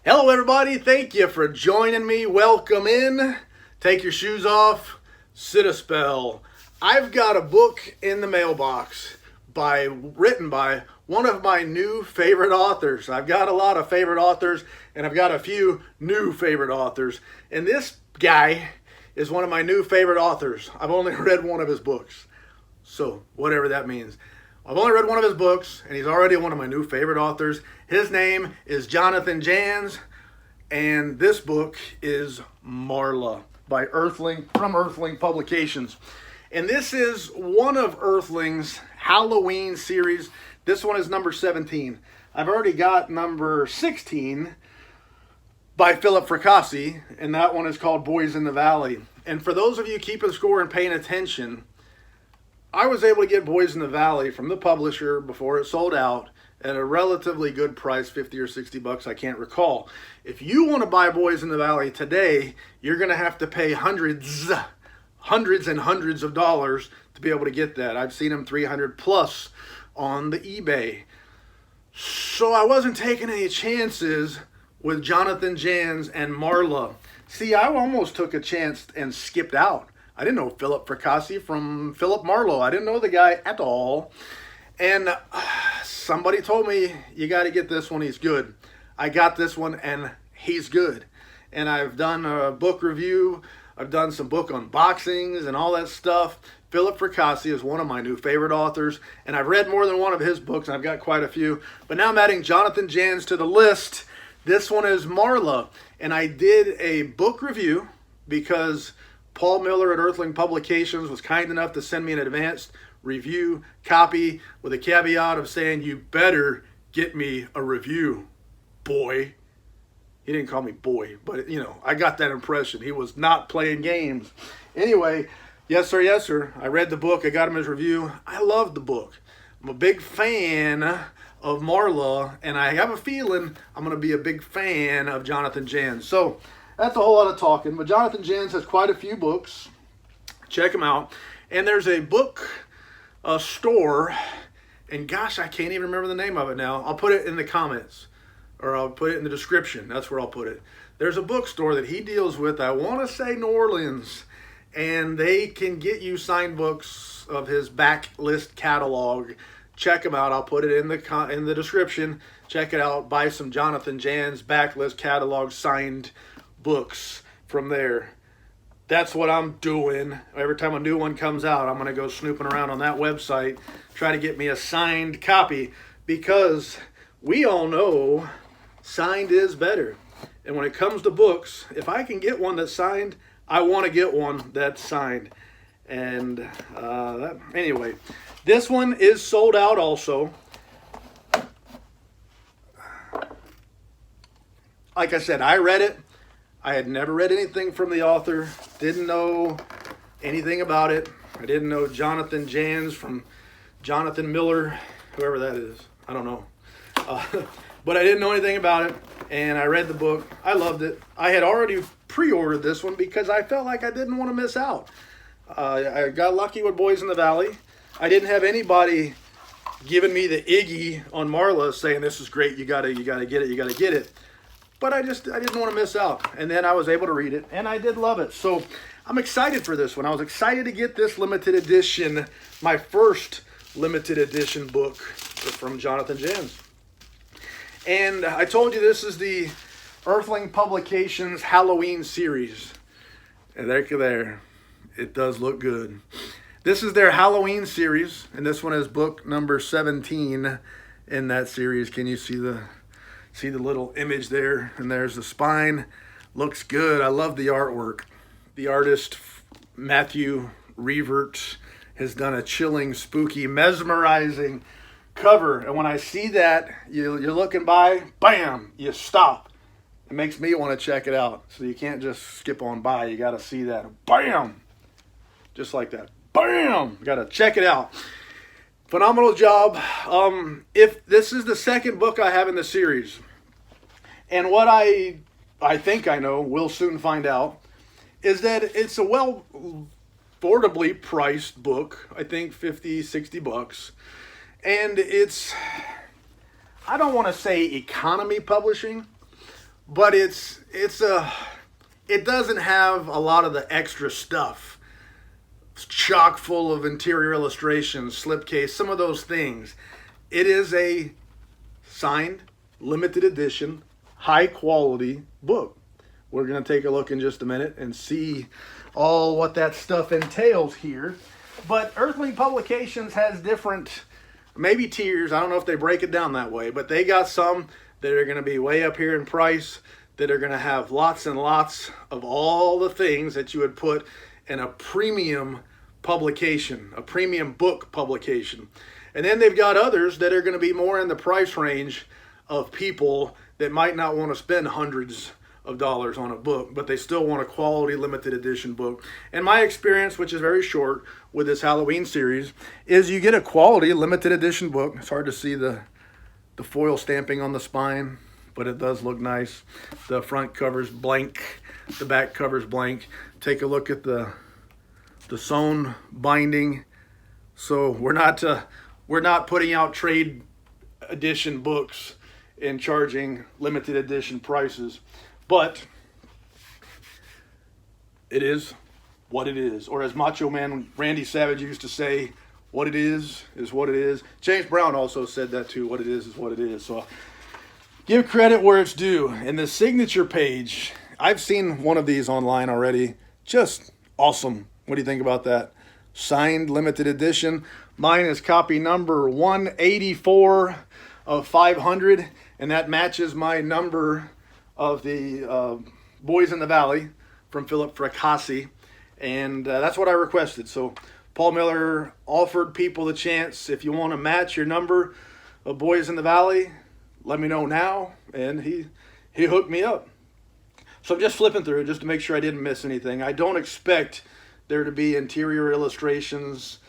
Hello everybody, thank you for joining me. Welcome in. Take your shoes off, sit a spell. I've got a book in the mailbox written by one of my new favorite authors. I've got a lot of favorite authors and I've got a few new favorite authors. And this guy is one of my new favorite authors. I've only read one of his books. So whatever that means. I've only read one of his books, and he's already one of my new favorite authors. His name is Jonathan Janz, and this book is Marla by Earthling, from Earthling Publications. And this is one of Earthling's Halloween series. This one is number 17. I've already got number 16 by Philip Fracassi, and that one is called Boys in the Valley. And for those of you keeping score and paying attention, I was able to get Boys in the Valley from the publisher before it sold out at a relatively good price, 50 or 60 bucks, I can't recall. If you want to buy Boys in the Valley today, you're going to have to pay hundreds and hundreds of dollars to be able to get that. I've seen them 300 plus on the eBay. So I wasn't taking any chances with Jonathan Janz and Marla. See, I almost took a chance and skipped out. I didn't know Philip Fracassi from Philip Marlowe. I didn't know the guy at all. And somebody told me, you got to get this one, he's good. I got this one and he's good. And I've done a book review. I've done some book unboxings and all that stuff. Philip Fracassi is one of my new favorite authors. And I've read more than one of his books. And I've got quite a few. But now I'm adding Jonathan Janz to the list. This one is Marla. And I did a book review because Paul Miller at Earthling Publications was kind enough to send me an advanced review copy with a caveat of saying, you better get me a review, boy. He didn't call me boy, but you know, I got that impression. He was not playing games. Anyway, yes sir. I read the book. I got him his review. I loved the book. I'm a big fan of Marla, and I have a feeling I'm going to be a big fan of Jonathan Janz. So that's a whole lot of talking, but Jonathan Janz has quite a few books. Check them out. And there's a book store, and gosh, I can't even remember the name of it now. I'll put it in the comments, or I'll put it in the description. That's where I'll put it. There's a bookstore that he deals with, I want to say New Orleans, and they can get you signed books of his backlist catalog. Check them out. I'll put it in the description. Check it out. Buy some Jonathan Janz backlist catalog signed books from there. That's what I'm doing. Every time a new one comes out, I'm going to go snooping around on that website, try to get me a signed copy, because we all know signed is better. And when it comes to books, if I can get one that's signed, I want to get one that's signed. And anyway, this one is sold out also. Like I said, I read it. I had never read anything from the author, didn't know anything about it. I didn't know Jonathan Janz from Jonathan Miller, whoever that is. I don't know. But I didn't know anything about it, and I read the book. I loved it. I had already pre-ordered this one because I felt like I didn't want to miss out. I got lucky with Boys in the Valley. I didn't have anybody giving me the Iggy on Marla saying, this is great, you gotta get it. But I didn't want to miss out. And then I was able to read it, and I did love it. So I'm excited for this one. I was excited to get this limited edition, my first limited edition book from Jonathan Janz. And I told you this is the Earthling Publications Halloween series. And there. It does look good. This is their Halloween series, and this one is book number 17 in that series. Can you see the little image there? And there's the spine. Looks good. I love the artwork. The artist, Matthew Revert, has done a chilling, spooky, mesmerizing cover. And when I see that, you're looking by, bam, you stop. It makes me want to check it out. So you can't just skip on by. You got to see that. Bam! Just like that. Bam! Got to check it out. Phenomenal job. If this is the second book I have in the series, and what I think I know, we'll soon find out, is that it's a well affordably priced book. I think 50, 60 bucks. And it's, I don't want to say economy publishing, but it doesn't have a lot of the extra stuff. It's chock full of interior illustrations, slipcase, some of those things. It is a signed, limited edition, high quality book. We're going to take a look in just a minute and see all what that stuff entails here. But Earthling Publications has different, maybe tiers. I don't know if they break it down that way, but they got some that are going to be way up here in price, that are going to have lots and lots of all the things that you would put in a premium publication, a premium book publication. And then they've got others that are going to be more in the price range of people that might not want to spend hundreds of dollars on a book, but they still want a quality limited edition book. And my experience, which is very short with this Halloween series, is you get a quality limited edition book. It's hard to see the foil stamping on the spine, but it does look nice. The front cover's blank, the back cover's blank. Take a look at the sewn binding. So we're not putting out trade edition books and charging limited edition prices. But it is what it is. Or as Macho Man Randy Savage used to say, what it is what it is. James Brown also said that too. What it is what it is. So give credit where it's due. And the signature page, I've seen one of these online already. Just awesome. What do you think about that? Signed limited edition. Mine is copy number 184 of 500. And that matches my number of the Boys in the Valley from Philip Fracassi, and that's what I requested. So Paul Miller offered people the chance, if you want to match your number of Boys in the Valley, let me know now, and he hooked me up. So I'm just flipping through just to make sure I didn't miss anything. I don't expect there to be interior illustrations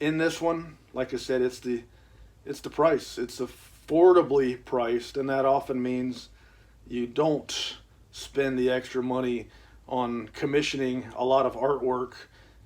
in this one. Like I said, it's the price. It's affordably priced, and that often means you don't spend the extra money on commissioning a lot of artwork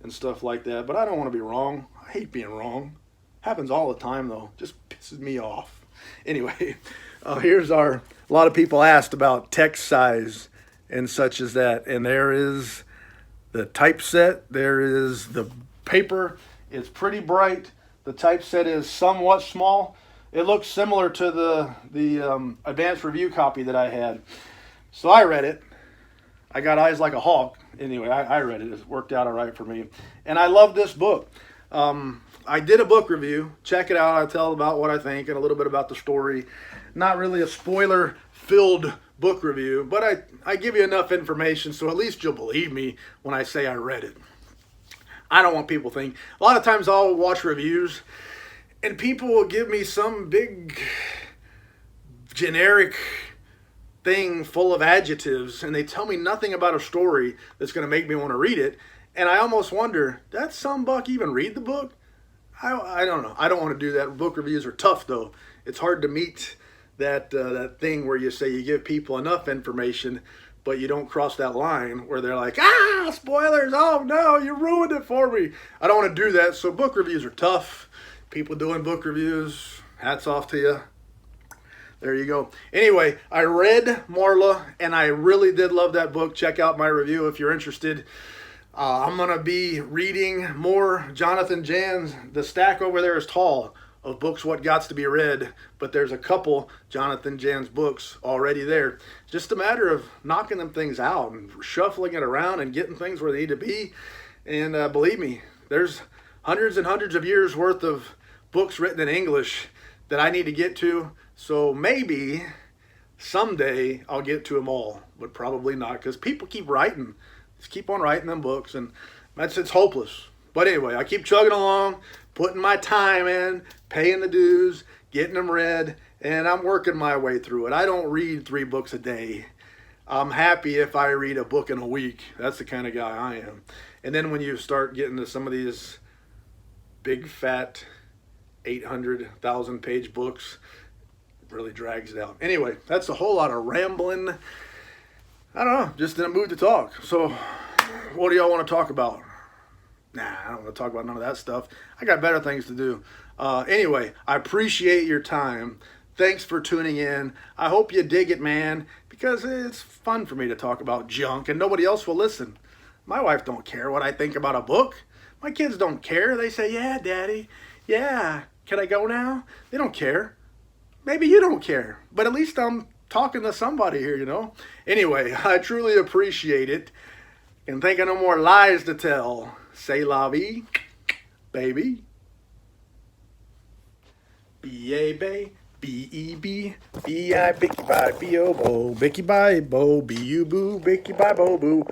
and stuff like that. But I don't want to be wrong. I hate being wrong. Happens all the time, though. Just pisses me off. Anyway, here's a lot of people asked about text size and such as that. And there is the typeset. There is the paper. It's pretty bright. The typeset is somewhat small. It looks similar to the advanced review copy that I had. So I read it. I got eyes like a hawk. Anyway, I read it. It worked out all right for me. And I love this book. I did a book review. Check it out. I tell about what I think and a little bit about the story. Not really a spoiler-filled book review, but I give you enough information so at least you'll believe me when I say I read it. I don't want people to think. A lot of times I'll watch reviews and people will give me some big generic thing full of adjectives, and they tell me nothing about a story that's going to make me want to read it. And I almost wonder, does some buck even read the book? I don't know. I don't want to do that. Book reviews are tough, though. It's hard to meet that thing where you say you give people enough information, but you don't cross that line where they're like, spoilers, oh no, you ruined it for me. I don't want to do that. So book reviews are tough. People doing book reviews, hats off to you. There you go. Anyway, I read Marla, and I really did love that book. Check out my review if you're interested. I'm going to be reading more Jonathan Janz. The stack over there is tall of books what gots to be read, but there's a couple Jonathan Janz books already there. Just a matter of knocking them things out and shuffling it around and getting things where they need to be. And believe me, there's hundreds and hundreds of years worth of books written in English that I need to get to. So maybe someday I'll get to them all, but probably not, because people keep writing. Just keep on writing them books, and it's hopeless. But anyway, I keep chugging along, putting my time in, paying the dues, getting them read, and I'm working my way through it. I don't read 3 books a day. I'm happy if I read a book in a week. That's the kind of guy I am. And then when you start getting to some of these big, fat, 800,000 page books, it really drags it out. Anyway, that's a whole lot of rambling. I don't know, just in a mood to talk. So, what do y'all want to talk about? Nah, I don't want to talk about none of that stuff. I got better things to do. Anyway, I appreciate your time. Thanks for tuning in. I hope you dig it, man, because it's fun for me to talk about junk and nobody else will listen. My wife don't care what I think about a book. My kids don't care. They say, yeah, Daddy, yeah, can I go now? They don't care. Maybe you don't care, but at least I'm talking to somebody here, you know? Anyway, I truly appreciate it. And think of no more lies to tell. Say la vie, baby. B-A-B, B-E-B, B-I, Bicky, bye, B-O-Bo, Bicky, bye, Bo, B-U-Boo, Bicky, bye, Bo, Boo.